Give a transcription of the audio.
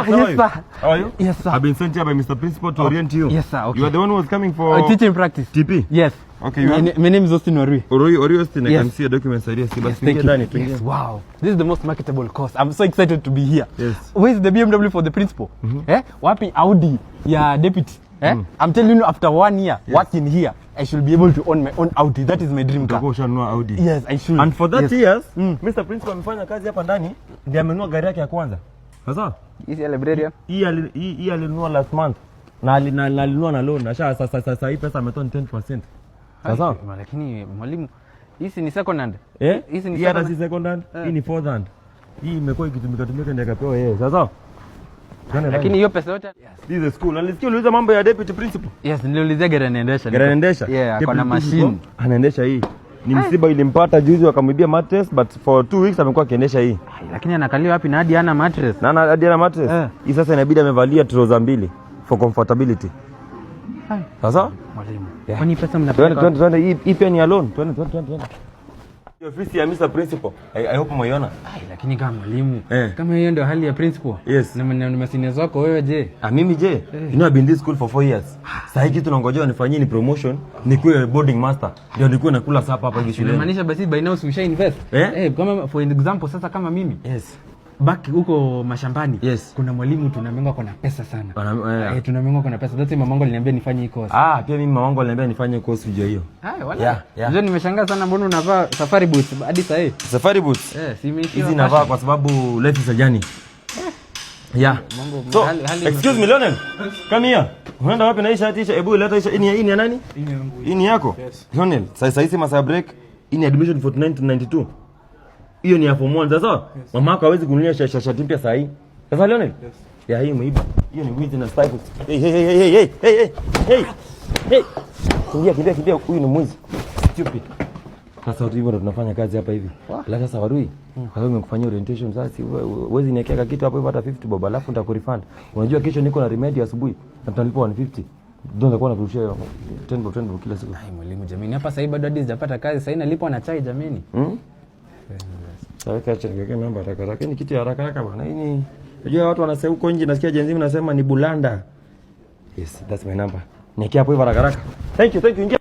Yes, sir. How are you? Yes, sir. I've been sent here by Mr. Principal to orient you. Yes, sir. Okay. You are the one who was coming for teaching practice. TP? Yes. Okay, My name is Austin Orui. Orui Austin, I Yes. can see your documents idea. Yes, thank you. Yes, wow. This is the most marketable course. I'm so excited to be here. Yes. Where is the BMW for the principal? Wapi Audi ya deputy? I'm telling you, after 1 year working here, I should be able to own my own Audi. That is my dream car. Audi. Yes, I should. And for that years, Mr. Principal amefanya kazi hapa ndani, ndiye amenunua gari yake ya kwanza. Sasa? Is a librarian? Hii alinunua last month. Na alinunua na loan. Sasa hii pesa ametoa 10%. Sasa? Lakini mwalimu, hii ni second hand. Hii hata si second hand, hii ni fourth hand. Hii imekuwa ikitumika ndio akapewa yeye. Sasa? Lakini hiyo pesa yote this is school. Alisikia uliuliza mambo ya deputy principal? Yes, niliulizia gari anaendesha. Gari anaendesha? Yeah, akona machine. Anaendesha hii. Ni msiba ilimpata juzi wakamwibia mattress, but for 2 weeks amekuwa akiendesha hii. Lakini anakalia wapi na hadi hana mattress? Na hadi hana mattress. Hii sasa inabidi amevalia trouser mbili for comfortability. Sasa? Mwalimu. Kwani pesa mnapata? Twende hii pia ni alone. Twende. Ofisi ya Mr. Principal. I hope umeiona. Lakini kama mwalimu, kama hiyo ndio hali ya principal. Yes. Na masinia zako wewe je? Mimi je? You know I've been in this school for 4 years. Sasa hiki tunangojea nifanyie ni promotion, nikuwe boarding master. Ndio nikuwe nakula sapa hapa hivi shuleni. Unamaanisha basi by now usha invest? Kama for example sasa kama mimi. Yes. Back huko mashambani. Yes. Kuna mwalimu tunamenga kuna pesa sana. Tunamenga kuna pesa. That's why mamangu aliniambia nifanye hii course. Pia mimi mamangu aliniambia nifanye course hiyo. Wala. Ndio nimeshangaa sana mbona unavaa safari boots hadi sasa hivi. Safari boots? Hizi navaa kwa sababu life is a journey. So, excuse me Lionel. Come here. Unaenda wapi na hii shati? Hebu leta hii ni ya nani? Hii ni yako? Lionel, sasa hizi masaa break, hii ni admission 49 to 92. Hiyo ni ya form 1 sasa. Mama yako hawezi kununulia shati mpya saa hii. Sasa Lionel? Ya hii mwiba. Hiyo ni wizi na style. Hey. Kimbia. Huyu ni mwizi. Stupid. Sasa hivyo ndo tunafanya kazi hapa hivi. La sasa Warui. Kwa sababu nimekufanyia orientation sasa uwezi niwekea kitu hapo hivyo hata 50 bob alafu nitakurefund. Unajua kesho niko na remedy asubuhi na tutalipa 150. Ndio nitakuwa nakurushia 10 bob kila siku. Mwalimu jamani hapa sasa hivi bado hadi sijapata kazi sasa inalipwa na chai jamani. Sasa acha niweke namba haraka. Ni kitu ya haraka bwana. Hii unajua watu wanasema huko nje nasikia jenzi mnasema ni bulanda. Yes, that's my number. Niwekea hapo hivyo haraka. Thank you.